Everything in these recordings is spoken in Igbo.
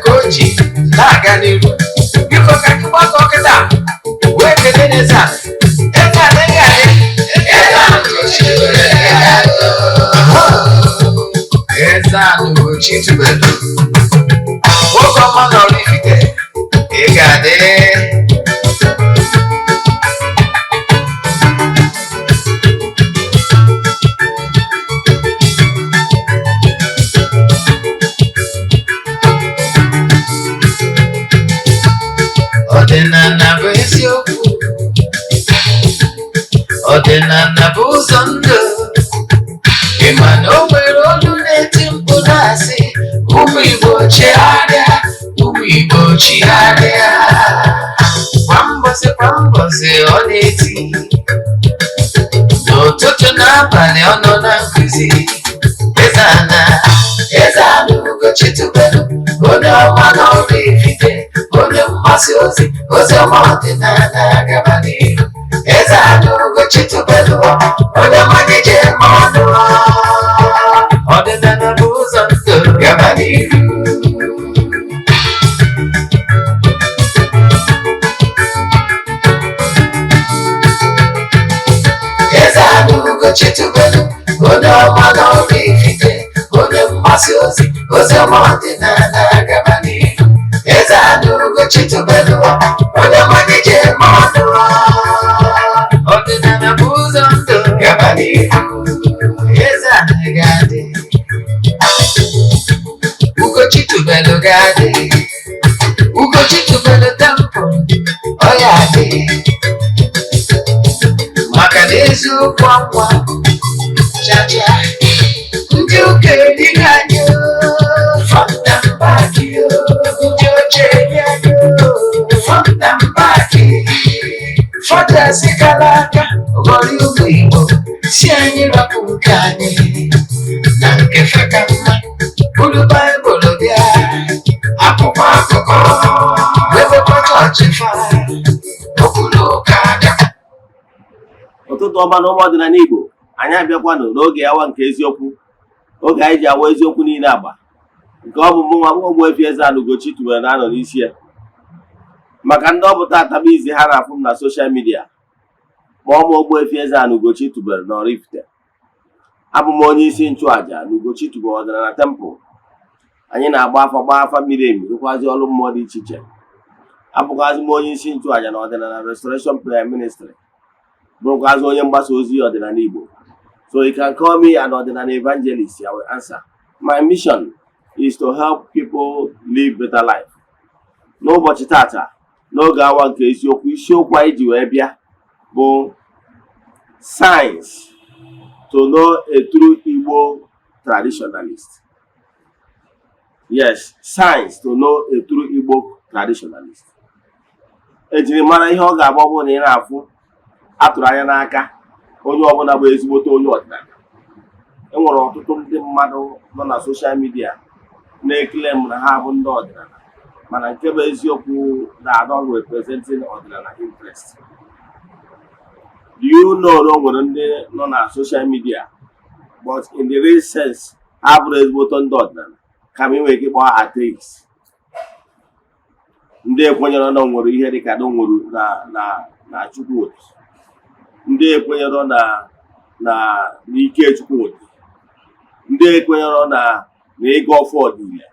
koji na-aga n'iru biko ka anyị gbakọ kịta wee kelee Eze-Ana Eze-Ana Eze-Ana ugochitubelu nwoke ọma na oraifite ị ga-adị ọdịnala bụ eziokwu ọdịnala bụ ụzọ ndụ ịma na o nwere olu na-eti mkpu na-asị ụmụ Igbo chigharịa ụmụ Igbo chigharịa kwa mbọsị ọ na-eti n'ụtụtụ n'abalị ọ nọ na nkuzi Eze-Ana ugochitubelu onye ọma na oraifite onye mgbasa ozi ọma ọdịnala gaba n'ihu Eze-Ana ugochitubelu onye mmadụ ji eme ọnụ ọdịnala bụ ụzọ ndụ gaba n'ihu Eze-Ana ugochitubelu onye ọma na oraifite onye mgbasa ozi ọma ọdịnala gaba n'ihu Eze-Ana ugochitubelu onye mmadụ ji eme ọnụ ọdịnala bụ ụzọ ndụ gaba n'ihu Eze-Ana ga-adị ugochitubelu ga-adị ugochitubelu temple ọ ya adị maka na eziokwu ọnwa chacha ndị ụka edighị anyị fọnda mbaki ndị oche enyi anyị fọnda mbaki fọdasi gara aka ghọrọ ụmụ Igbo si anyị rapụ nke anyị na nke feka mma bụrụ Baịbụl bịa akwụkwọ akụkọ webekwa chọọchị fa okpuru ụka aga ụtụtụ ọma na ụmụ ọdịnala Igbo anyị abịakwanụ n'oge awa nke eziokwu oge anyị ji awa eziokwu niile agba nke ọ bụ mụnwa Ogbuefi Eze-Ana ugochitubelu na-anọ n'isi ya maka ndị ọpụta ataba izi ha na-afụ m na soshal midia ma ọ bụ Ogbuefi Eze-Ana ugochitubelu na oraifite abụ m onye isi nchụaja na ugochitubelu ọdịnala tempụl anyị na-agba afa miri emi rụkwazi ọrụ mmụọ dị iche iche abụkwazi m onye isi nchụaja na ọdịnala restoration prayer ministry bụrụkwazi onye mgbasa ozi ọdịnala Igbo. So you can call me an ordinary evangelist. I will answer. My mission is to help people live better life. N'ụbọchị tata n'oge awa nke isiokwu anyị ji wee bịa bụ signs to know a true Igbo traditionalist. Yes, signs to know a true Igbo traditionalist. Ejiri mara ihe ọ ga-agba bụ na ị na-afụ atụrụ anya n'aka onye ọbụla bụ ezigbote onye ọdịnala. Enwere ọtụtụ ndị mmadụ nọ na soshal midia na-eklem na ha bụ ndị ọdịnala mana nke bụ eziokwu na not representing ọdịnala interest. Do you know na o nwere ndị nọ na soshal midia but in the real sense ha bụrụ ezigbote ndị ọdịnala kama inwe ike kpọọ atheist? Ndị ekwenyere na nwere ihe dịka na nwere na Chukwudi, ndị ekwenyere na ike Chukwudi, ndị ekwenyere na ịga ọfọ ọdịile,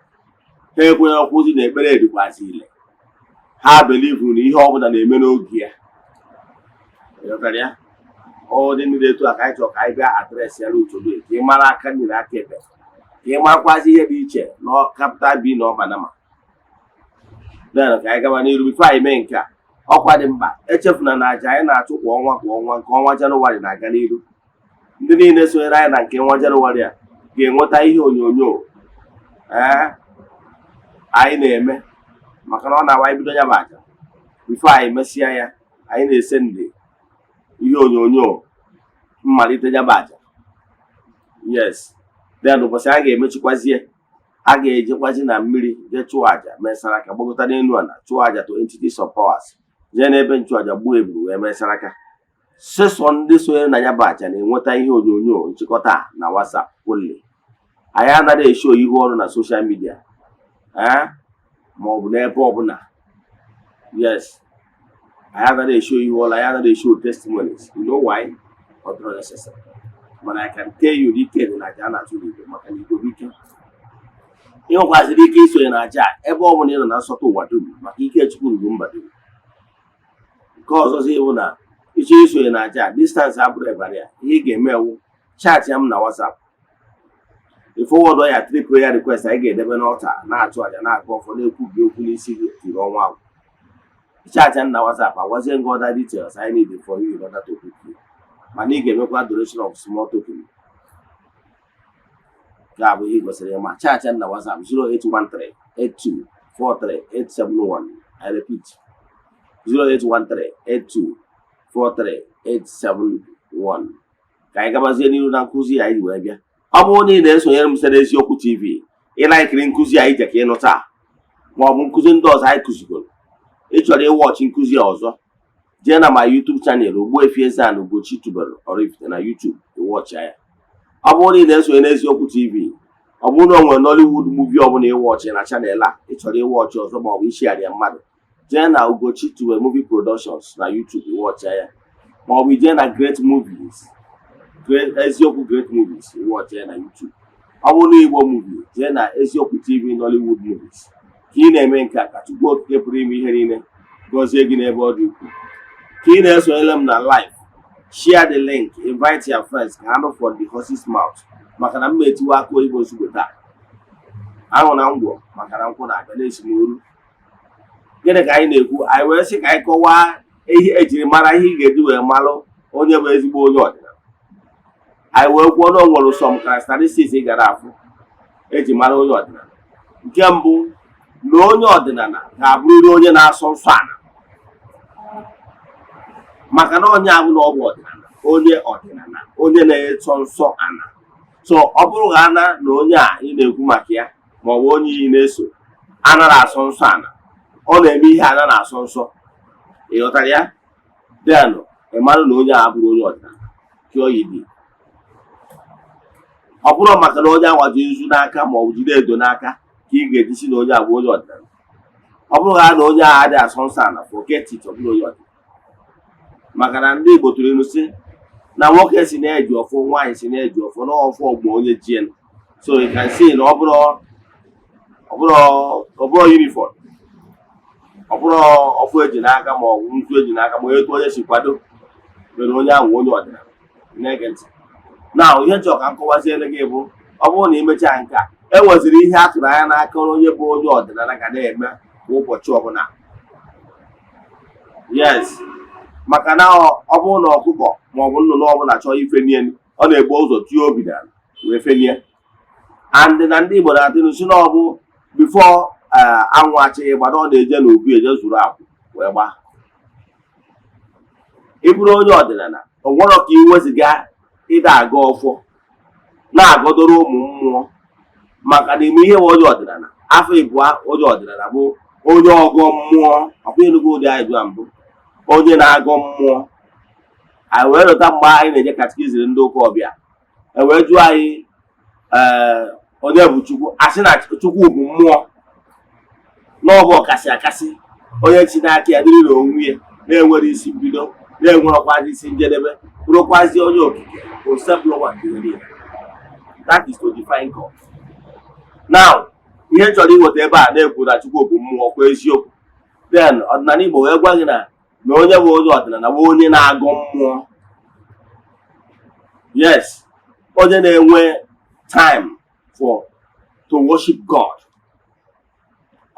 ha ekwenyere kwụzi na ekpere edikwazi ile. Ha believe na ihe ọbụla na-eme n'oge ya. Ọ dị ndị etu aka anyị chọrọ ka anyị bịa adreesị ya n'utodo ka ị mara aka nyere aka ebe ka ị marakwazi ihe dị iche na capital B na ọbanama. Then ka anyị gaba n'iru bifo anyị mee nke a. Ọkwa dị mkpa echefuna na aja anyị na-achụ kwa ọnwa nke ọnwa Jenụwarị na-aga n'iru. Ndị niile sonyere anyị na nke ọnwa Jenụwarị a ga-enweta ihe onyonyo anyị na-eme maka na ọ na-awa ibido ya bụ aja. Bifo anyị mesịa ya anyị na-ese ndị ihe onyonyo mmalite ya bụ aja. Yes, then ụbọchị a ga-emechikwazie a ga-ejekwazi na mmiri jee chụọ aja mesara aka gbagota n'elu ala chụọ aja to entities of powers jee n'ebe nchụaja gbuo eburu wee mesara aka. Sesọ ndị sonyere na ya bụ aja na-enweta ihe onyonyo nchịkọta na WhatsApp only. Anyị anaghị esho ihu ọrụ na soshal midia maọbụ n'ebe ọbụla. Yes, I have to show you all, I have to show testimonies. You know why? Not necessary. But I can tell you the case in Eze-Ana to you, maka na Igbo bike. Ihe kwaziri ike isonye na aja ebe ọ bụla ị nọ na nsọtụ ụwa dum maka ike Chukwu ruru mba dum. Nke ọzọzi bụ na ịchọ isonye na aja distance abụrụ barrier. Ihe ị ga-eme ewu chat ya m na WhatsApp. I forward ya 3 prayer requests anyị ga-edebe n'ọta na-achụ aja na-agụ ọfọ na-ekwubi okwu n'isi gị tiri ọnwa ahụ. Chat ya na WhatsApp agwazie ngị other details I need for you in order to pick you. Mana ị ga-emekwa donation of small token. Ga bụ ihe gosiri ma chat ya na WhatsApp 0813-8243-871. I repeat 0813-8243-871. Ka anyị gabazie n'ihu na nkụzi anyị wee bịa. Ọ bụrụ na ị na-esonyere m site n'Eziokwu TV, ị laikiri nkụzi anyị jeka ịnụ taa ma ọ bụ nkụzi ndị ọzọ anyị kụzigoro, ị chọrọ ịwọchị nkụzi ọzọ, jee na ma YouTube channel Ogbuefi Eze-Ana Ugochitubelu oraifite na YouTube ịwọchị ya. Ọ bụrụ na ị na-esonye n'Eziokwu TV, ọ bụrụ na o nwere Nollywood movie ọbụla ịwọchị na channel a ị chọrọ ịwọchị ọzọ ma ọ bụ ishare ya mmadụ, jee na Ugochitubelu Movie Productions na YouTube ịwọchị ya, ma ọ bụ jee na Great Movies, Eziokwu Great Movies watch ya na YouTube. Ọ bụrụ na Igbo movie jee na Eziokwu TV Nollywood Movies. Ka ị na-eme nke a ka Chukwu Okike pụrụ ime ihe niile gọzie gị n'ebe ọ dị ukwuu. Ka ị na-esonyere m na live, share the link, invite your friends ka ha nụ from the horse's mouth maka na m etiwe aka oyibo ozugbo taa. Ahụ na ngwọ maka na nkwụ na-abịa na-esi n'olu. Gịnị ka anyị na-ekwu? Anyị wee sị ka anyị kọwaa ihe ejiri mara ihe ị ga-eji wee malụ onye bụ ezigbo onye ọdịnala. Anyị wee kwuo na o nwere some characteristics ị gara afụ eji mara onye ọdịnala. Nke mbụ, na onye ọdịnala ga-abụrịrị onye na-asọ nsọ ana, maka na onye ahụ na ọ bụ ọdịnala, onye na-eso nsọ ana. So ọ bụrụ ha na onye a ị na-ekwu maka ya ma ọ bụ onye ị na-eso anaghị asọ nsọ ana, ọ na-eme ihe ana na-asọ nsọ, ị ghọtara ya? Then ị mara na onye a abụrụ onye ọdịnala ka ọ yi dị. Ọ bụrụ maka na onye ahụ ji nzu n'aka ma ọ bụ jide edo n'aka ka ị ga-eji si na onye a bụ onye ọdịnala. Ọ bụrụ ha na onye ahụ adịghị asọ nsọ ana, forget it, ọ bụrụ onye ọdịnala. Maka na ndị Igbo tụrụ ilu sị na nwoke si na-eji ọfọ, nwaanyị si na-eji ọfọ, na ọfọ ọgbọ onye jien. So you can see na ọ bụrụ uniform, ọ bụrụ ọfọ eji n'aka ma ọ bụ nzu eji n'aka ma etu onye si kwado mere onye ahụ onye ọdịnala. Na-ege ntị. Na ihe nchọ ka m kọwaziere gị bụ, ọ bụrụ na imechaa nke a, e nweziri ihe a tụrụ anya n'aka onye bụ onye ọdịnala ga na-eme kwa ụbọchị ọbụla. Yes, maka na ọ bụrụ na ọkụkọ ma ọ bụ nnụnụ ọbụla chọọ ifenie, ọ na-egbu ụzọ tie obi na wee fenie. And na ndị Igbo na-adị n'usi na ọ bụ before anwụ achịghị gbada, ọ na-eje n'obi eje zuru akwụ wee gbaa. Ị bụrụ onye ọdịnala, o nwere ka ị weziga ịda aga ọfọ na-agọdoro ụmụ mmụọ, maka na ime ihe onye ọdịnala afọ ịbụa onye ọdịnala bụ onye ọgọ mmụọ. Ọ bụ enugo ụdị anyị jụa mbụ, onye na-agọ mmụọ. Anyị wee lọta mgbe anyị na-eje katikizim ndị ụka ọbịa, wee jụọ anyị onye bụ Chukwu, asị na Chukwu bụ mmụọ, n'ọbụ ọkasị akasị, onye chi n'aka ya dịrị n'onwe ya, na-enwere isi mbido, na-enwerekwazi isi njedebe, bụrụkwazi onye okike. That is to define God. Now, ihe chọrọ iweta ebe a na-ekwu na Chukwu bụ mmụọ kwa eziokwu. Then ọdịnala Igbo wee gwa gị na onye bụ onye ọdịnala bụ onye na-agọ mmụọ. Yes, onye na-enwe time to worship God.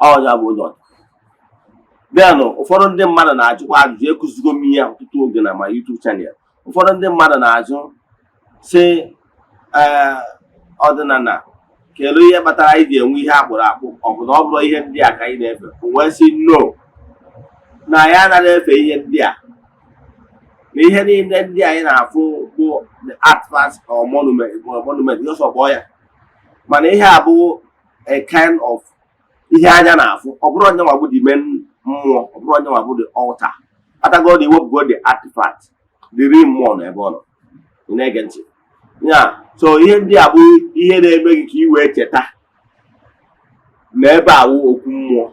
Onye bụ onye ọdịnala. Then ụfọdụ ndị mmadụ na-ajụkwa ajụjụ, ekụzigo m ihe ọtụtụ oge na ma YouTube channel. Ụfọdụ ndị mmadụ na-ajụ sị ọdịnala kedu ihe kpatara anyị ji enwe ihe akpụrụ akpụ, ọ bụ na ọ bụrụ ihe ndị a ka anyị na-efe? Wee sị no, na ya anaghị efe ihe ndị a, na ihe niile ndị anyị na-afụ bụ the artifacts or monument ọsọgbọ ya. Mana ihe a bụ a kind of ihe anya na-afụ. Ọ bụrụ onye nwa bụ the main mmụọ, ọ bụrụ onye nwa bụ the altar. Atagod iwepụgo the artifact, the real mmụọ na ebe ọ nọ. Ị na-ege ntị ya? So ihe ndị a bụ ihe na-eme gị ka ị wee cheta na ebe a wụ okwu mmụọ.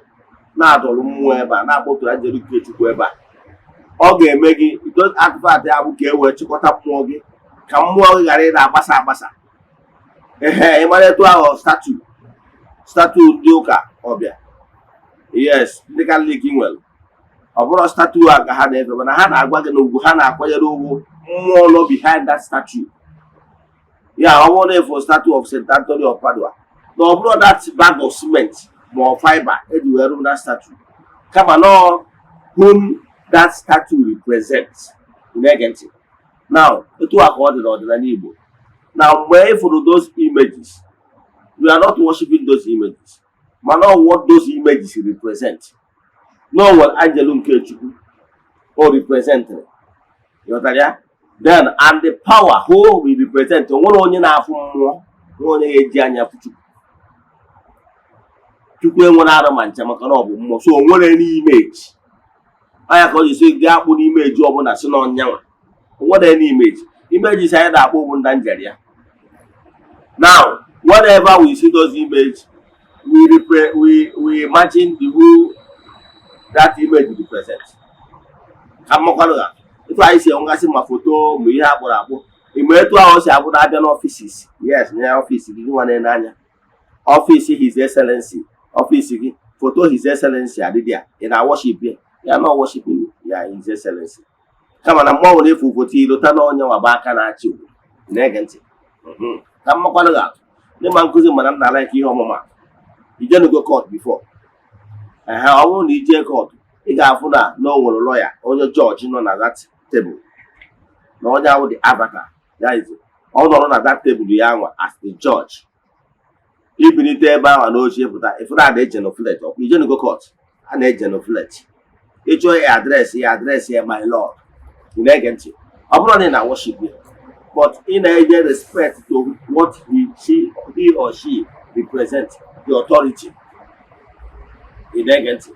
na-adọrọ mmụọ ebe a na-akpọtụrụ ajelu nke Chukwu ebe a, ọ ga-eme gị atụfatụ ya bụ ka e wee chịkọta mmụọ gị ka mmụọ gị ghara ịda agbasa agbasa. Ehe, ịmara etu ahụ statu ndị ụka ọbịa, yes, ndị Katọlik nwere, ọ bụrụ statu a ka ha na-efe, mana ha na-agwa gị na ugwu ha na-akwanyere ugwu mmụọ nọ behind that statue. Ya ọ bụrụ na efu statue of St. Anthony of Padua, na ọ bụrụ that bag of cement ma ọ fiber eji wee rụ that statue, kama nọ whom that statue represents. Now, etu a ka ọ dị n'ọdịnala Igbo. Now, mgbe ịfụrụ those images, we are not worshiping those images, but not what those images represent. No one angel nke Chukwu or represent. Then, and the power who we represent, one onye na-afụ mmụọ, one onye eji anya afụ Chukwu. Chukwu enwere arụ ma ncha maka na ọ bụ mmụọ, so o nwere any image. Anya ka o ji sị gaa akpụ n'image ọbụla si n'ọnyanwa. O nwere any image. Images anyị na-akpọ bụ ndị njeria. Now, whenever we see those images, we imagine the who that image represents. If I say ongasị ma foto ma ihe akpọrọ akpọ, ime etu ahụ si abụ na-abịa n'ọfisis. Yes, na ọfisi gị nwanne n'anya. Ọfisi His Excellency, ọfisi gị, foto His Excellency adịdị ya, ị na-worship ya, ya na worshiping ya His Excellency. Kama na mgbanwe na-efu foto ilota n'onye nwaba aka na-achị ugwu, na-ege ntị. Ka mmakwanụ ga-atụ ndị ma nkụzi mana m na-ala ihe ọmụma. Ijenugo court before. Ọ bụrụ na ije court, ị ga-afụ na o nwere lawyer, onye judge nọ na that table, na onye ahụ the avatar, ya izi ọ nọrọ na that table ya nwa as the judge. Ibinite ebe ahụ na ochie pụta, ifu na na-ejenoflate. Ọkwa ijenugo court, a na-ejenoflate. Ịchọ ya adreesị ya my lord. Ị na-ege ntị. Ọ bụrụ na ị na worship ya, but in a respect to what he or she represents, the authority. In negative,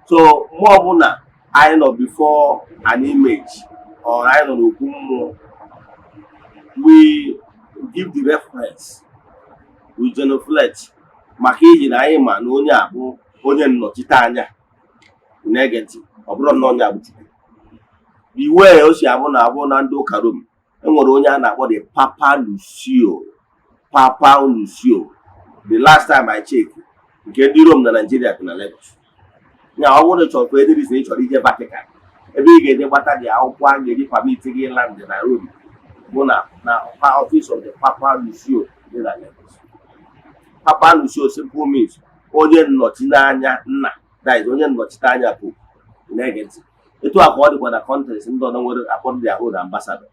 so more than I know before an image or I know no, we give the reference, we genuflect. Makiji na ima no nya bụ onye nnọchite anya negative. Ọ bụrụ na onye abụ the way o si abụ na ndị ụka Rom, enwere onye a na-akpọ the Papa Lucio. The last time I checked, nke ndị Rom na Nigeria bụ na Lagos. Ya ọ bụrụ chọrọ kwa ediri ị chọrọ ije Vatican, ebe ị ga-eje gbata dị akwụkwọ a ga-eji permit gị land na Rome bụ na office of the Papa Lucio dị na Lagos. Papa Lucio simple means onye nnọchite anya nna, that is onye nnọchite anya Pope. Na-ege ntị. Etu a ka ọ dịkwa na countries ndị ọzọ nwere akpọ their own ambassador.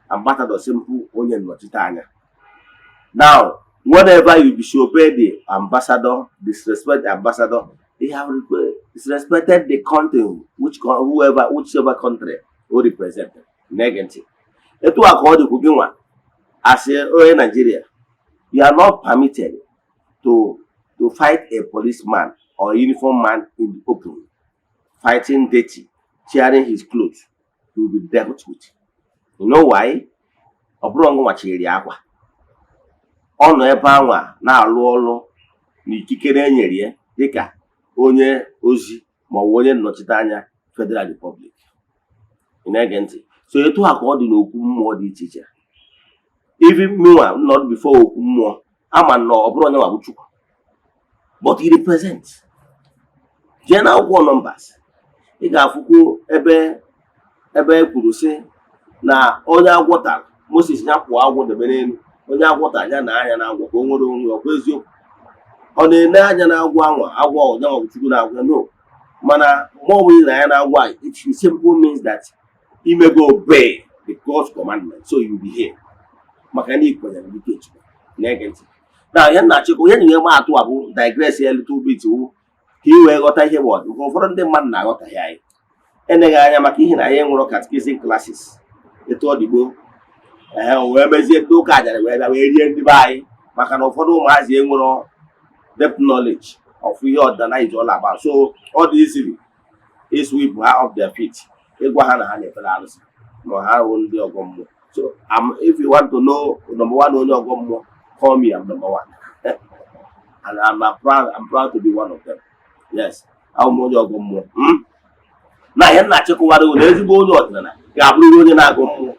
Ambassador simple onye nnọchite anya. Now, whenever you disobey the ambassador, disrespect the ambassador, they have disrespected the country, whichever country who represent negative. Etu a ka ọ dịkwa gị nwa as a Nigeria, you are not permitted to fight a policeman or uniform man in the open, fighting dirty, tearing his clothes. He will be dealt with. You know why? Ọ bụrụ ngwa chiri akwa. Ọ nọ ebe anwa na-alụ ọrụ n'ikikere enyere ya dịka onye ozi ma ọ bụ onye nnọchite anya Federal Republic. Ị na-ege ntị. So etu a ka ọ dị n'okwu mmụọ dị iche iche. Even meanwhile, not before okwu mmụọ, ama na ọ bụrụ onye bụ Chukwu, but he represents. Jee na akwụkwọ Numbers, ị ga-afụkwu ebe kwuru sị na onye agwọtara Moses ya pụọ agwọ debe n'elu. Onye agwọta anya na anya na-agwọ ka o nwere onwe ọ bụ eziokwu. Ọ na-ene anya na-agwọ agwọ onye nwa bụ Chukwu na-agwọ, no. Mana mgbe ọ bụla na ya na-agwọ, it simply means that he may go obey the God's commandment, so you will be here. Maka na ikwenyere dike Chukwu na-ege ntị. Na ihe na-achịkwa ihe na-enye m atụ abụ digress a little bit ka ị wee ghọta ihe bụ ọdụ. Nke ụfọdụ ndị mmadụ na-aghọta ya anyị eneghị anya maka ihe na anyị nwere catechism classes etu ọ dịgbo. Wee mezie ndị ụka ajara wee bịa wee rie ndị be anyị maka na ụfọdụ ụmụazị enwere depth knowledge of ihe ọdịnala is all about. So all the easily sweep ha off their feet. Ịgwa ha na ha na-efere arụsị ma ha hụ ndị ọgọ mmụọ. So if you want to know number one onye ọgọ mmụọ, call me, I'm number one. And I'm proud to be one of them. yes, abụ m onye ọgụ mmụọ. Na ihe na-achịkọwara na ezigbo onye ọdịnala ga-abụrụ onye na-agụ mmụọ.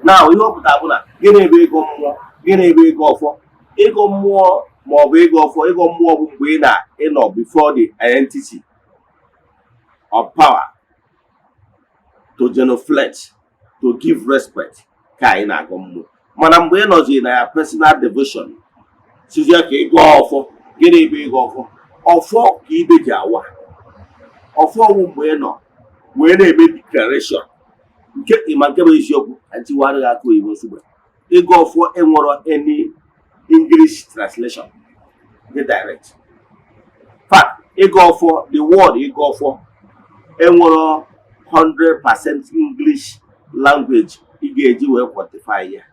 Na ihe ọ pụtara bụ na gịnị bụ ịgụ mmụọ, gịnị bụ ịgụ ọfọ? Ịgụ mmụọ ma ọ bụ ịgụ ọfọ, ịgụ mmụọ bụ mgbe ị nọ before the entity of power to genuflect, to give respect ka anyị na-agụ mmụọ. Mana mgbe ị nọzi na ya personal devotion, sizie ka ịgụ ọfọ. Gịnị bụ ịgụ ọfọ? Ọfọ ka ibe ji awa. Ọfọ bụ mgbe ị nọ wee na-eme declaration nke ịma nke bụ eziokwu ntiwarị aka oyibo nsogbe. Ịgụ ọfọ enwero any English translation dị direct. Fact, ịgụ ọfọ, the word ịgụ ọfọ enwero 100% English language ị ga-eji wee quantify ya.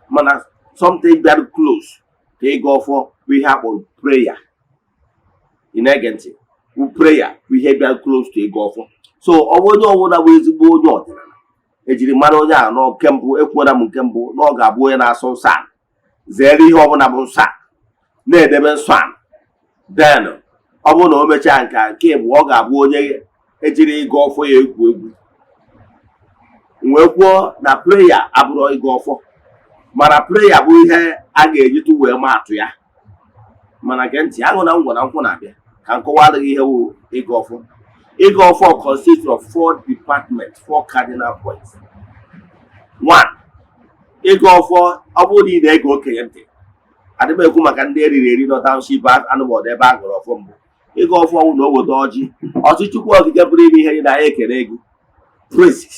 Mana something very close ka ịgụ ọfọ bụ ihe akpọrọ prayer. Ị na-ege ntị? Prayer bụ ihe bịara close to ịgụ ọfọ. So ọ bụ onye ọbụla bụ ezigbo onye ọdịnala ejiri mara onye a nọ nke mbụ, ekwuola m nke mbụ na ọ ga-abụ onye na-asọ nsọ ala, zere ihe ọbụla bụ nsọ ala, na-edebe nsọ ala. Then ọ bụrụ na o mechaa nke bụ ọ ga-abụ onye ejiri ịgụ ọfọ ya egwu egwu. Wee kwuo na prayer abụrụ ịgụ ọfọ, mana prayer bụ ihe a ga-ejitu wee maa atụ ya. Mana gee ntị, aṅụ na ngwọ na nkwụ na-abịa ka nkọwa adịghị ihe wụ ịgụ ọfọ. Ịgụ ọfọ consists of 4 departments, 4 cardinal points. 1. Ịgụ ọfọ ọ bụrụ na ị na-ege okenye ntị, adịba ekwu maka ndị eriri eri nọ township anụbọdụ ebe a gụrụ ọfọ mbụ. Ịgụ ọfọ wụ na obodo ọjị Chukwu okike pụrụ ime ihe na anyị ekele gị praises.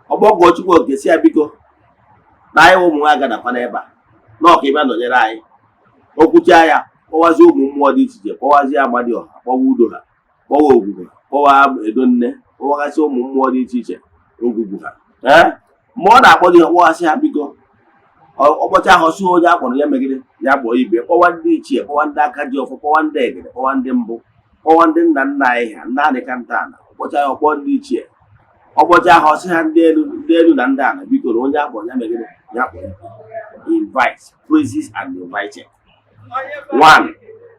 Ọgbọgwọ Chukwu okike si ya biko na anyị ụmụ nwa agadakwa n'ebe a n'ọka ịbịa nọnyere anyị. Okwucha ya kpọwazie ụmụ mmụọ dị iche iche, kpọwazie Amadioha, kpọwa Udo ha, kpọwa Ogwugwu, kpọwa Edonne, kpọwagasị ụmụ mmụọ dị iche iche Ogwugwu ha. Mgbe ọ na-akpọ dị ha, kpọwasị ha biko. Ọkpọcha ahụ ọsụ onye akpọrọ ya megide ya kpọọ ibe, kpọwa ndị ichie, kpọwa ndị aka ji ọfọ, kpọwa ndị egede, kpọwa ndị mbụ, kpọwa ndị nna nna anyị ha, ndị anị ka nta ana. Ọkpọcha ya ọkpọ ndị ichie, ọkpọcha ahụ ọsị ha ndị elu na ndị ana biko na onye akpọrọ ya megide ya kpọọ. Invite, praises and invited. 1.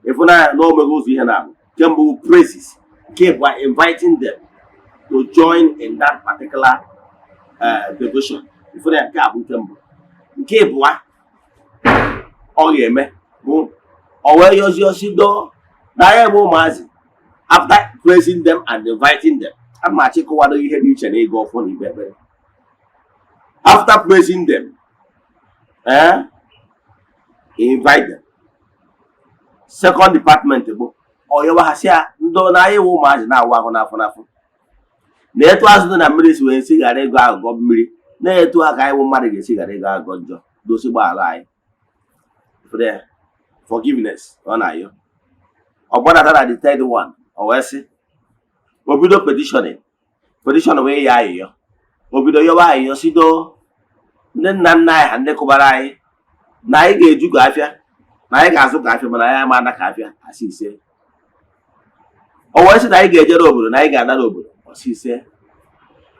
Ịfụnanya na omego ụzọ ihe na-abụ. Nke mbụ praises, nke bụ inviting them to join in that particular devotion. Ịfụnanya nke a bụ nke mbụ. Nke ịbụa ọ ga-eme bụ o wee yozi doo na ya bụ ụmụazị. After praising them and inviting them, a ma achịkọwado ihe dị iche na ịgụ ọfọ na ikpe ekpere. After praising them, invite them. Second department bụ ọyọwahasịa ndị na anyị wụ ụmụazị na-awụ ahụ n'afọ n'afọ. Na-etu azụ dị na mmiri si wee si ghara ịgụ agụgọ mmiri, na-etu ha ka anyị wụ mmadụ ga-esi ghara ịgụ agụgọ njọ, dosi gbaghara anyị. Forgiveness ọ na-ayọ. Ọ gbadata na the third one, o wee sị o bido petition wee ya ayịyọ. O bido yọwa ayịyọ sido ndị nna nna anyị ha ndị kụbara anyị na anyị ga-eju ka afịa, na anyị ga-azụ ka afịa, mana anyị ama ana ka afịa asị ise. O wee sị na anyị ga-ejere obodo, na anyị ga-ada n'obodo asị ise.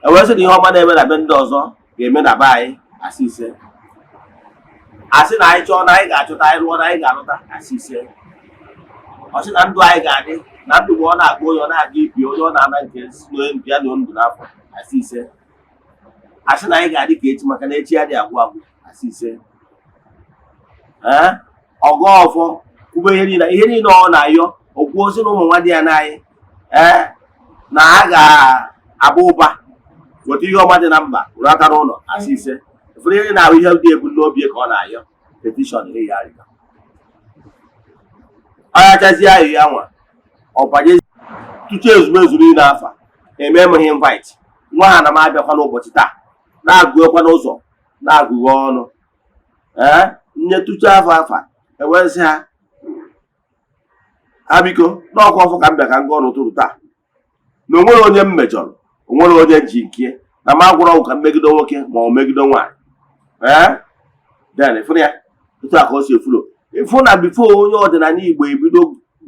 O wee sị na ihe ọma na-eme na be ndị ọzọ ga-eme na be anyị asị ise. Asị na anyị chọọ na anyị ga-achọta, anyị rụọ na anyị ga-alụta asị ise. Ọ sị na ndụ anyị ga-adị, na ndụ ọ na-agụ onye ọ na-aga ibi onye ọ na-ana nke ya na ndụ n'afọ asị ise. Asị na anyị ga-adị ka echi maka na echi ya dị agwụ agwụ asị ise. Ọgọ ọfọ kwube ihe niile ọ na-ayọ. Okwu osi na ụmụ nwa dị ya n'anyị na ha ga-aba ụba weta ihe ọma dị na mba were aka n'ụlọ asị ise. Ụfọdụ ihe na-ahụ ihe dị ebu n'obi ka ọ na-ayọ petishọn ya arịga. Ọyachazi ahụ ya nwa ọbanye tutu ezumezu niile afa eme m ihe invite. Nwa ha na m abịakwa n'ụbọchị taa na-agụghịkwa n'ụzọ na-agụghị ọnụ. Nye tutu afa ewezi ha biko n'ọkwa ọfọ ka m bịa ka m gụọ n'ụtụtụ taa na onwere onye m mejọrọ, onwere onye ji nke na m agwụrụ ọgwụ ka m megide nwoke ma ọ megide nwaanyị. Den ịfụrụ ya otu a ka o si efulo. Ịfụ na bifo onye ọdịnala Igbo ebido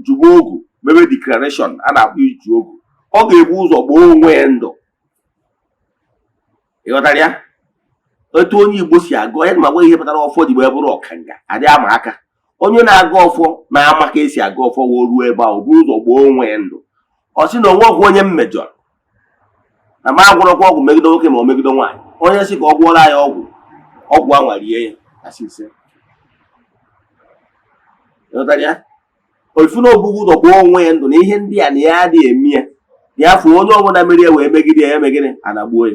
jụba ogu mebe declaration a na-akpọ iju ogu, ọ ga-ebu ụzọ gboo onwe ya ndụ. Ịghọtara ya? Otu onye Igbo si agụ ya ma gwa ihe pụtara ọfọ ji wee bụrụ ọkanga adị ama aka. onye na-aga ọfọ na-ama ka esi aga ọfọ wee ruo ebe ahụ bụ ụzọ gboo onwe ya ndụ. Ọ sị na onwekwa onye mmejọrọ na ma agwụrọkwa ọgwụ megide nwoke ma ọ megide nwaanyị. Onye sị ka ọ gwọrọ ya ọgwụ anwa rie ya asị ise. Ofu na obugo ụzọ gboo onwe ya ndụ na ihe ndị a na ya adịghị eme ya. Ya fụ onye ọbụla mere ya wee megide ya emegide anagbuo ya.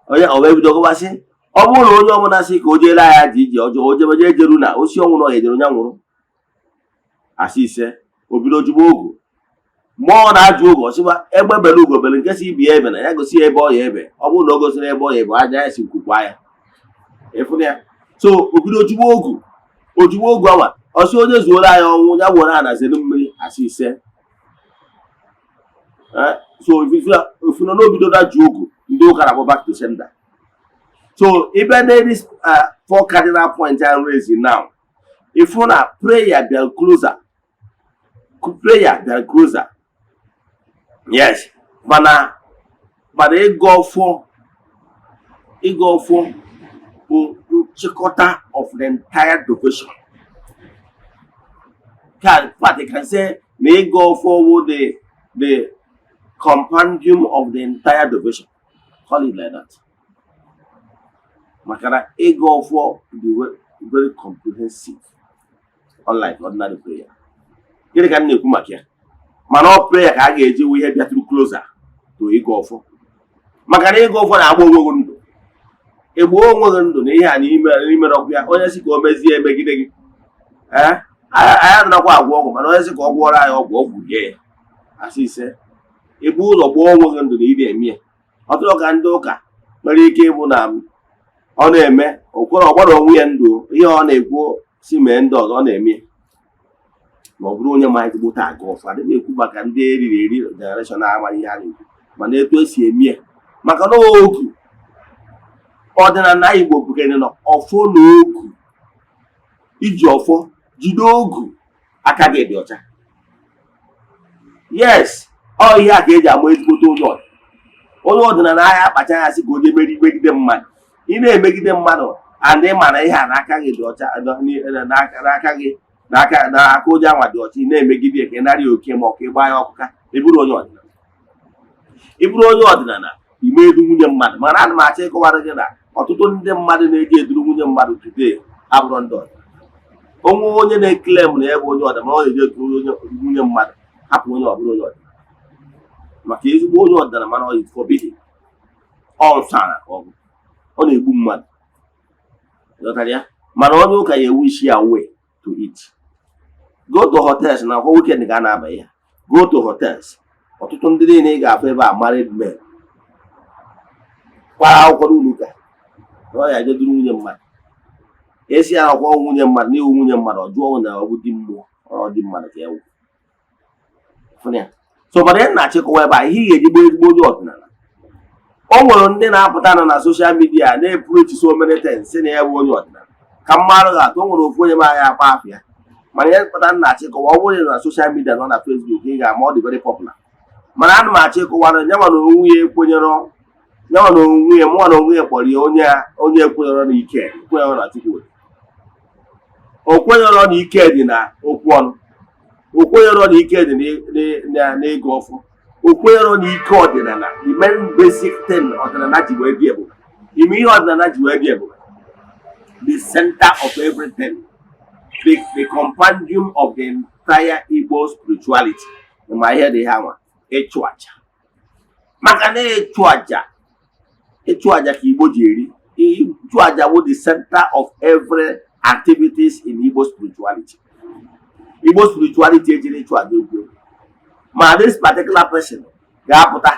Onye ọ wee bido gọbasị ọ bụrụ na onye ọbụla sị ka o jeela ya ji ije ọjọọ o jebeje ejeru na osi ọnwụ na ọ ejere onye nwụrụ asị ise. O bido jụba ogu mgbe ọ na-ajụ oge ọsịba egbe bele ugo bele nke si ibi ya ebe na ya gosi ya ebe ọ ya ebe. Ọ bụrụ na o gosiri ebe ọ ya ebe aja ya si nkwukwa ya ịfụna ya. So o bido jụba ogu ojugbo ogu anwa ọsị onye zuola ya ọnwụ ya gwọrọ ha na zere mmiri asị ise. So ofuna n'obido da ju ogu ndị ụka na back to sender. So even these 4 cardinal points I'm raising now, if you na prayer be closer, yes, but it go for chikota of the entire devotion. But they can say may go forward the compendium of the entire devotion. Call it like that. Makana ego for the very comprehensive, unlike ordinary prayer. Gịnị ka m na-ekwu maka ya? Mana ọ prayer ka a ga-eji wee ihe bịatụrụ closer to ego for. Maka na ego for na-agba onwe ndụ. Egbo onwe ndụ na ihe a n'ime ọkụ ya. Onye si ka o mezie emegide gị. Anyị adịnakwa agwọ ọgwụ mana onye si ka ọ gwọrọ anyị ọgwụ gee asị ise. Ebu ụzọ gbaa onwe ndụ na ide eme ya. Ọtụtụ ka ndị ụka nwere ike ịbụ na ọ na-eme okwere ọgbara onwe ya ndụ ihe ọ na-ekwu si mee ndị ọzọ ọ na-eme ma ọ bụrụ onye ma ezigbo taa aga ọfụ. Adịghị ekwu maka ndị eriri generation amaghị ihe a na-ekwu mana etu esi eme ya maka na ogu ọdịnala Igbo bụkene na ọfọ na ogu iji ọfọ jide ogu aka gị dị ọcha. Yes, ọ ihe a ka eji ama ezigbote onye ọdịnala ahịa akpacha ya sị ka onye megide mmadụ. Ị na-emegide mmadụ andị mana ihe a n'aka gị dị ọcha n'aka onye anwa dị ọcha. Ị na-emegide ka ị narị oke ma ọ ka ịgba ya ọkụka ịbụrụ onye ọdịnala ime edu nwunye mmadụ. Mana ana m achọ ịkọwara gị na ọtụtụ ndị mmadụ na-eji eduru nwunye mmadụ today abụrụ ndị ọdịnala. Onwe onye na-eklem na ebe onye ọdịnala ọ na-eji eduru nwunye mmadụ hapụ onye ọbụla onye ọdịnala maka ezigbo onye ọdịnala mana ọ forbidden ọnsara ọ na-egbu mmadụ. Mana onye ụka ya ewu isi ya way to eat. Go to hotels na kwa weekend ga na-aba ya. Go to hotels. Ọtụtụ ndị niile ị ga-afụ ebe a married men kwara akwụkwọ n'ụlọ na ọ ya jeduru nwunye mmadụ. Esi ya akwụkwọ nwunye mmadụ na iwu nwunye mmadụ ọ jụọ na ọ bụ di mmụọ ọ dị mmadụ ka ewu. So mana ya na-achịkọwa ebe a ihe ị ga-eji gbaa ezigbo onye ọdịnala. O nwere ndị na-apụta na social media na-epreach so many things si na ya bụ onye ọdịnala ka mmadụ ga-atụ. O nwere ofu onye ma ya akpa afịa mana ya pụta na-achịkọwa ọ bụrụ na social media nọ na Facebook ị ga-ama ọ dị very popular. Mana ana m achịkọwara nyanwa na onwe ya ekwenyere nyanwa na onwe ya mụnwa na onwe ya kpọrọ ya onye ekwenyere na ike kwenyere na Chukwu. O kwenyere na ike dị na okwu ọnụ. O kwenyere na ike dị na ego ọfụ. O kwenyere na ike ọdịnala the main basic thing ọdịnala ji wee dị ebube. Ime ihe ọdịnala ji wee dị ebube the center of everything, the compendium of the entire Igbo spirituality. Ma ihe dị ha nwa ịchụ aja. Maka na ịchụ aja ka Igbo ji eri. Ịchụ aja bụ the center of every activities in Igbo spirituality. Igbo spirituality ejiri ịchụ aja egwu. Ma this particular person ga-apụta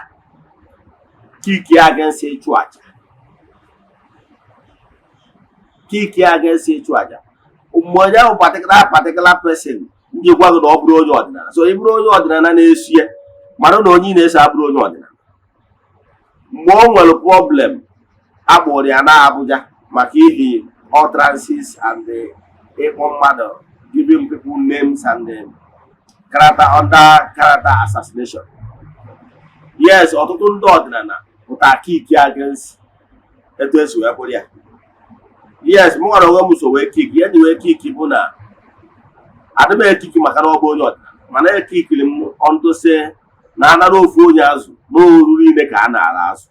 kiki against ịchụ aja. Kiki against ịchụ aja. Mgbe ya bụ particular person ndị gwa gị na ọ bụrụ onye ọdịnala. So ị bụrụ onye ọdịnala na-esi ya mara na onye na-eso abụrụ onye ọdịnala. Mgbe o nwere problem akpọrọ ya na Abuja maka ihe utterances and ịkpọ mmadụ giving people names and character assassination. Yes, ọtụtụ ndị ọdịnala pụta kiki against etu esi wee bụrụ ya. Yes, more than one so we kick. Yeah, we kick Ibuna. I don't make kick Macano not. Man, kick him on to say, Nana no Funias, no really can alas.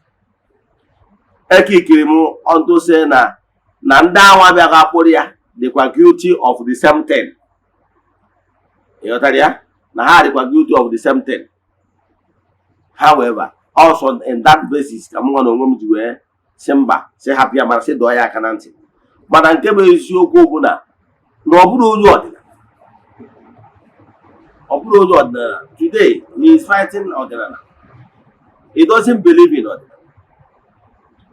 A kick him on to say, Nanda Wabaporia, they were guilty of the same thing. You know, they were guilty of the same thing. However, also in that basis, I'm going to go Simba, say happy, I'm say Doya Cananti. But I'm going to go Buna. No, today, he is fighting Ordinana. He doesn't believe in Ordinana.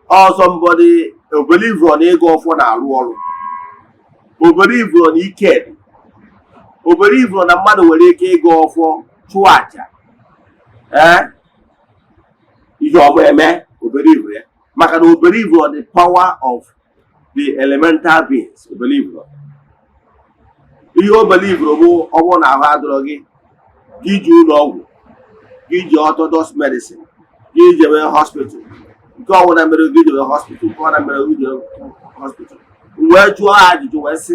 Or somebody who believes on ego for now, who believes on Iked, who believes on a man who go for Chuacha. Your man who believe it. Makan who believe on the power of the elemental beings, who believe on. You believe who want to have druggy, give you love, give you orthodox medicine, give you a hospital. Go when I'm going to give you a hospital, go when I'm going to give you a hospital. Where to add to West?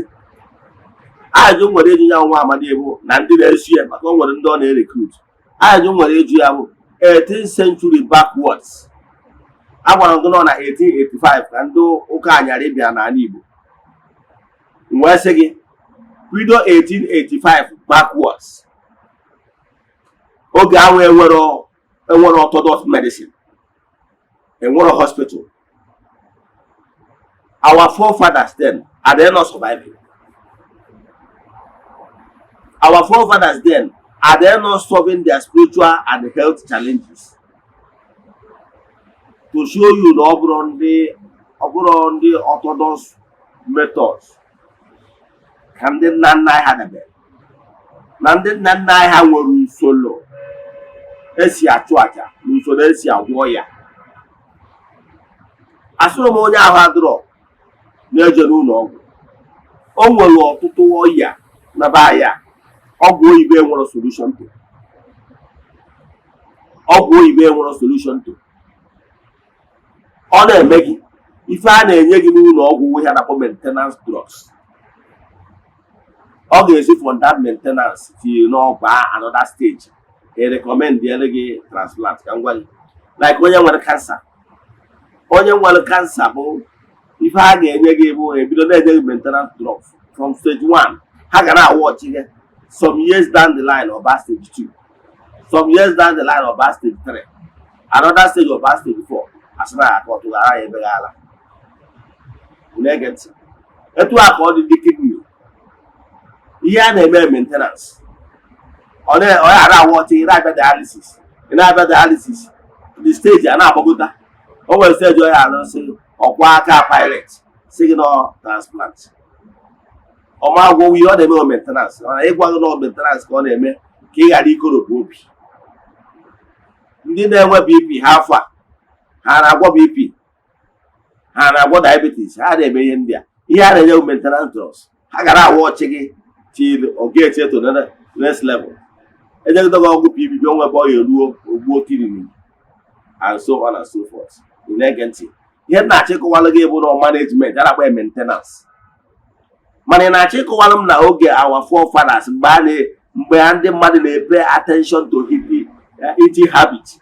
I don't want to young woman, Nandy this year, but no one done a recruit. I don't want to have 18th century backwards. I want to go on at 1885 and do Okanya Arabian and Igbo. Once again, we do 1885 backwards. Okay, I will orthodox medicine and one hospital. Our forefathers then, are they not surviving? Our forefathers then, are they not solving their spiritual and health challenges? To show you the orthodox methods. Can the Nana had a bed? Nande Nana have a solo. Esia Chuacha, Lusonesia warrior. Astromonia had draw. Nejaruno. Onwelo Tutu warrior. Nabaya. Ogbuefi want a solution to. Ogbuefi want a solution to. Ọ na-eme gị ife a na-enye gị n'ụlọ ọgwụ we had a maintenance drugs. Ọ ga-esi from that maintenance till another stage. They recommend the transplant. Like onye nwere cancer. Onye nwere cancer bụ ife a ga-enye gị bụ ebido na-enye gị maintenance drugs from stage 1. Ha ga na-watch gị some years down the line or by stage 2. Some years down the line or by stage 3. Another stage or by stage 4. Asana akọtụ gara ya ebere ala. Negative. Etu akọ dị kidney. Ihe a na-eme maintenance. Ọ na-ara water, ị na-abịa dialysis. Ị na-abịa dialysis. The stage a na-agbagota. O nwere stage ọ ya anọ sị ọkwa aka pirate. Signal transplant. Ọ ma agwọ ihe ọ na-eme maintenance. Ọ na-ịgwa gị na maintenance ka ọ na-eme ka ị ghara ikoropụ obi. Ndị na-enwe BP ha afọ a. Ha na-agwọ BP, ha na-agwọ diabetes, ha na-eme ihe ndị a. Ihe a na-enye maintenance drugs. Ha gara awọchị gị till ọ ga-eche to the next level. Ejegodo gị ọgwụ PBB onwe ebe ọ ya eruo ogbuo kidney and so on and so forth. Ị na-ege ntị. Ihe na-achịkọwalụ gị bụ na management, a na-akpọ maintenance. Mana ị na-achịkọwalụ m na oge our forefathers mgbe ndị mmadụ na-pay attention to eating habit.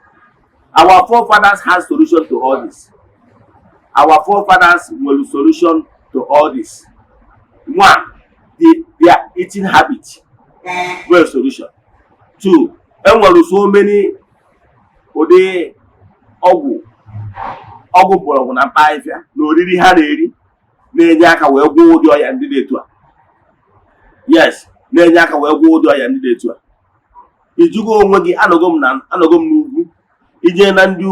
Our forefathers had solution to all this. Our forefathers were solution to all this. One, their eating habit were a solution. Two, and were so many ọgwụ bọrọgwụ na mpaghara na oriri ha na-eri na-enye aka wee gwọọ ụdị ọya ndị dị etu a. Yes, na-enye aka wee gwọọ ụdị ọya ndị dị etu a. Ijugo onwe gị anọgo m n'ugwu. Ije na ndị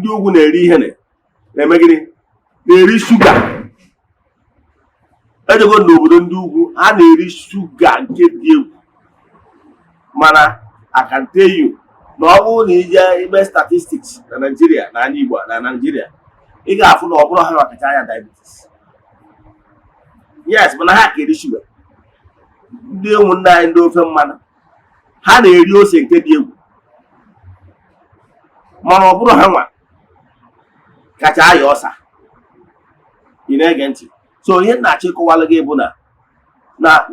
ugwu na-eri ihe na-eme gịnị? Na-eri shuga. Ejego n'obodo ndị ugwu ha na-eri shuga nke dị egwu. Mana I can tell you na ọ bụrụ na ije ime statistics na Nigeria na ndị Igbo na Nigeria, ị ga-afụ na ọ bụrụ ha makacha anya diabetes. Yes, mana ha ka eri shuga. Ndị ụmụnne anyị ndị ofe mmanụ ha na-eri ose nke dị egwu. Mana ọ bụrụ ha nwa kacha aya ọsa. ị na-ege ntị. So ihe na-achọ ịkọwalụ gị bụ na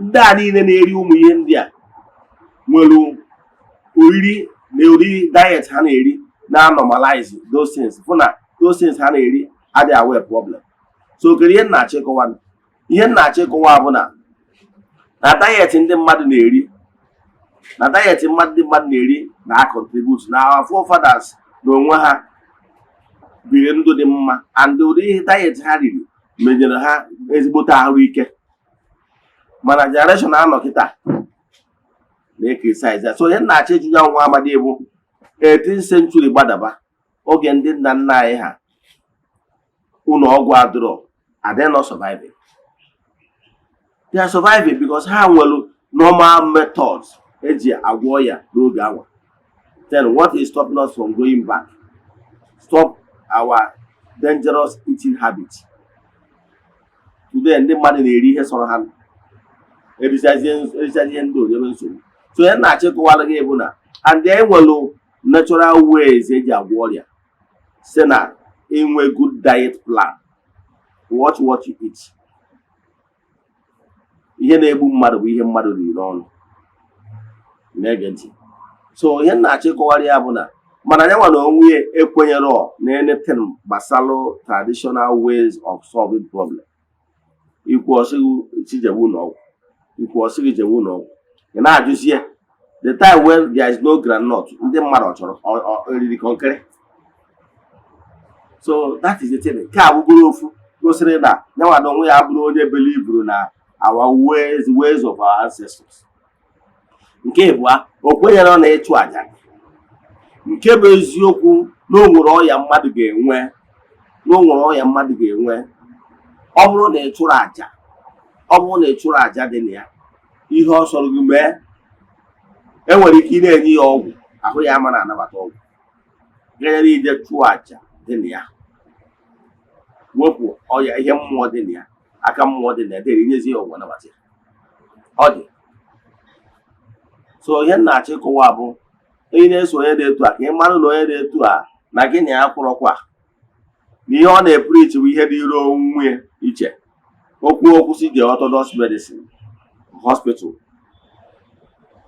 ndị a niile na-eri ụmụ ihe ndị a nwere oriri na oriri diet ha na-eri na-normalize those things, fụ na those things ha na-eri adịghị awe problem. So kere ihe na-achọ ịkọwa, ihe na-achọ ịkọwa bụ na diet ndị mmadụ na-eri na-contribute na our forefathers na onwe ha biri ndụ dị mma, and ụdị diet ha riri menyere ha ezigbote ahụike. Mana generation anọ kịta na-ekirisize. So ihe na-achọ ịjụ ya nwa amadi bụ 18th century gbadaba, oge ndị nna nna anyị ha ụlọ ọgwụ adịrọ, are they not surviving? They are surviving because ha nwere normal methods eji agwọ ya n'oge awa. Then what is stopping us from going back? Stop our dangerous eating habit. Today ndị mmadụ na-eri ihe sọrọ ha, erichazie ndị onyebe nsogbu. So ihe na-achọ ịkọwara gị bụ na and they nwere natural ways eji agwọ ọrịa, site na inwe good diet plan. Watch what you eat. Ihe na-egbu mmadụ bụ ihe mmadụ riri ọnụ. Na-ege ntị. So ihe na-achọ ịkọwara ya bụ na mana ya nwa na onwe ekwenyere na anything gbasara traditional ways of solving problem. Ikwu ọsịgụ chijewu n'ọgwụ, ikwu ọsịgụ jewu n'ọgwụ. Ị na-ajụzie the time when there is no groundnut, ndị mmadụ chọrọ oriri konkere. So that is the thing. Nke a bụgoro ofu gosiri na ya nwa na onwe ya bụrụ onye belivuru na our ways of our ancestors. Nke ịbụa, o kwenyere na ịchụ aja. Nke bụ eziokwu na o nwere ọya mmadụ ga-enwe, ọ bụrụ na ịchụrụ aja, dị na ya, ihe ọ sọrọ gị mee, enwere ike ị na-enye ya ọgwụ, ahụ ya ama na-anabata ọgwụ. Ganyere ije chụọ aja dị na ya, wepụ ọya ihe mmụọ dị na ya, aka mmụọ dị na ya, dịrị nyezi ya ọgwụ anabata ya. Ọ dị. So ihe na-achọ ịkọwa bụ onye na-eso onye dị etu a, ka ị mara na onye dị etu a na gị na ya kwụrọkwa na ihe ọ na-epreach bụ ihe dịrị onwe iche. Okwu si the Orthodox medicine hospital,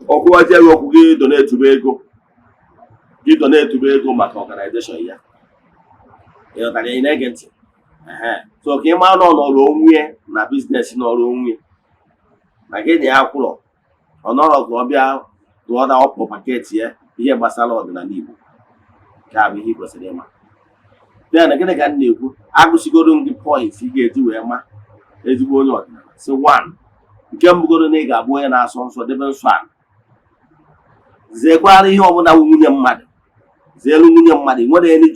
okwu ọjọọ okwu gị donate ego maka organization ya. Ịghọtara ya, na-ege ntị. So ka ị mara na ọ nọrọ onwe na business nọrọ onwe na gị na ya kwụrọ, ọ nọrọ ka ọ bịa tụọ na ọpụ paketi ya ihe gbasara ọdịnala Igbo. Nke a bụ ihe kwesịrị ịma. Then gịnị ka m na-ekwu, agụsigoro m gị points ị ga-eji wee ma ezigbo onye ọdịnala. So one, nke mbụgoro na ị ga-abụ onye na-asọ nsọ, debe nsọ ala. Zeekwara ihe ọbụla nwunye mmadụ, zeelu nwunye mmadụ. Ị nwere any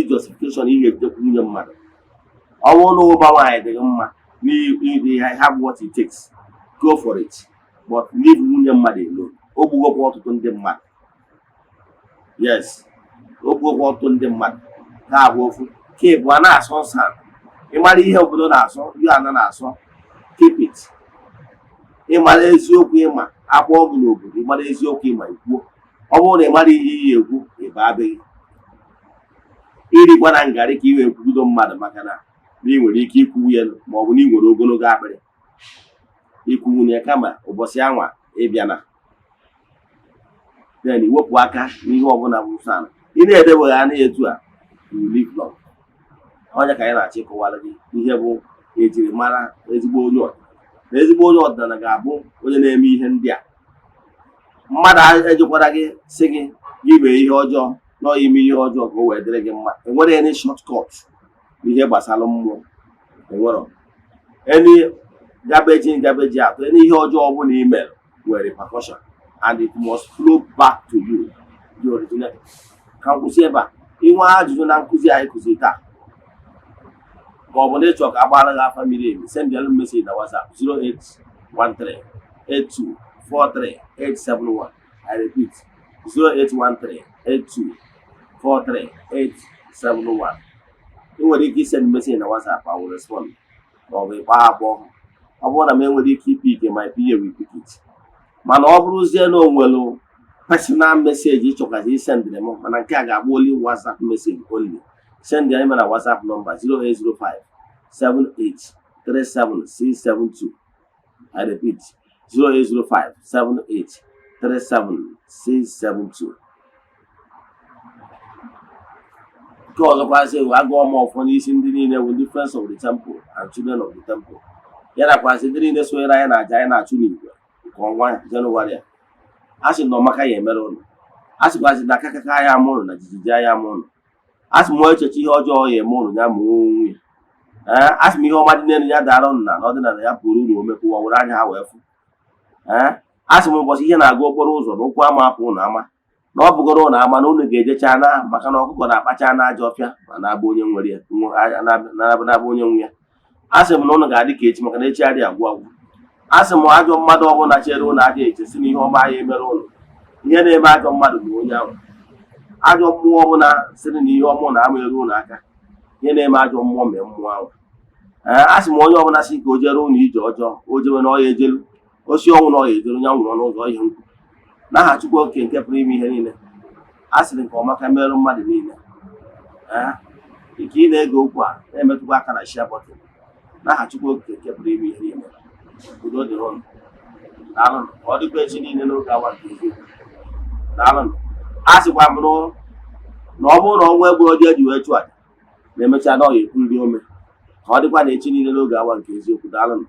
justification ị ga-ejekwu nwunye mmadụ. Ọ bụrụ na ụba nwaanyị dị gị mma, you have what it takes, go for it, but leave nwunye mmadụ alone. O gbugokwa ọtụtụ ndị mmadụ. Yes, o gbugokwa ọtụtụ ndị mmadụ. Ka abụ ofu. Ka ịbụ a na-asọ nsọ, ịmara ihe obodo na-asọ, Eze-Ana na-asọ, keep it. Ịmara eziokwu ịma akwa ọgụ n'obodo, ịmara eziokwu ịma ikwuo. Ọ bụrụ na ịmara ihe iyi ekwu, ịba abịghị. Irikwa na ngarị ka ị wee kwugido mmadụ maka na ị nwere ike ikwu ya ma ọ bụ na ị nwere ogologo akpịrị. Ikwu ya kama ụbọchị anwa ịbịa then iwepụ aka n'ihe ọbụla bụ nsọ ala. Ị na-edebeghị anya etu a, you live long. Onye ka anyị na-achọ ịkọwara gị ihe bụ ejiri mara ezigbo onye ọdịnala. Na ezigbo onye ọdịnala ga-abụ onye na-eme ihe ndị a. Mmadụ ejikwara gị sị gị mee ihe ọjọọ, nọ ime ihe ọjọọ ka o wee dịrị gị mma. Enwere any shortcut n'ihe gbasara mmụọ. Enwere any garbage out, any ihe ọjọọ ọbụla i mere nwere repercussion, and it must flow back to you, the original. Ka nkwụsị ebe a. Inwe ajụjụ na nkụzi anyị kụziri taa, ma ọ bụ na ịchọ ka agbara gị afa miri emi, send your message na WhatsApp 0813-8243-871. I repeat, 0813-8243-871. Ị nwere ike isend message na WhatsApp, I will respond. Ma ọ bụ ịkpa abụọ. Ọ bụrụ na m enwere ike ipi ike ma PA will pick it. Mana ọ bụrụzie na o nwere personal message ịchọkazi isendịrị m, mana nke a ga-abụ only WhatsApp message only. send ya email na WhatsApp number 0805 7837672. I repeat, 0805 7837672. Nke ọzọkwasị wee agụọ m ọfọ n'isi ndị niile bụ ndị friends of the temple and children of the temple. Ya nakwasị ndị niile sonyere anyị na-aja anyị na-achụ n'igwe nke ọnwa Jenụwarị a. A sị na ọmaka ya emere ụnụ. A sịkwasị na akakaka ya ama ụnụ na jijiji ya ama ụnụ. A sị m echeche ihe ọjọọ ya eme ụnụ ya ma onwe ya. A sị m ihe ọma dị n'elu ya dara ụnụ na ọdịnala ya pụrụ uru omekwa were anya ha wee fụ. A sị m ụbọchị ihe na-aga okporo ụzọ na ụkwụ ama apụ ụnụ ama na ọ bụgoro ụnụ ama na ụnụ ga-ejecha na maka na ọkụkọ na-akpacha na aja ọfịa ma na-abụ onye nwere ya na-abụ onye nwe ya. A sị m na ụnụ ga-adị ka echi maka na echi adịghị agwụ agwụ. A sị m ajọ mmadụ ọbụla chere ụnụ adịghị echesi na ihe ọma ya emere ụnụ. Ihe na-eme ajọ mmadụ bụ onye ahụ. Ajọ mmụọ ọbụla sịrị na ihe ọmụ na-ama eru ụnụ aka. Ihe na-eme ajọ mmụọ mee mmụọ ahụ. A sị m onye ọbụla sị ka o jere ụnụ ije ọjọọ o jewe na ọya ejelu osi ọnwụ na ọya ejelu nya nwụrụ n'ụzọ ihe nkwu n'aha Chukwu Okike nke pụrụ ime ihe niile. A sịrị nke ọma ka merụ mmadụ niile. Ike ị na-ege okwu a na-emetụkwa aka na share button n'aha Chukwu Okike nke pụrụ ime ihe niile. Udo dịrị ụnụ. Daalụnụ. Ọ dịkwa echi niile n'oge awa nke eziokwu. Daalụnụ. A sịkwa m na ọ bụrụ na ọnwa egbu ọjọọ eji wee chụọ aja na-emecha na ọ ga-ekwu nri ome ka ọ dịkwa na echi niile n'oge awa nke eziokwu. Daalụnụ.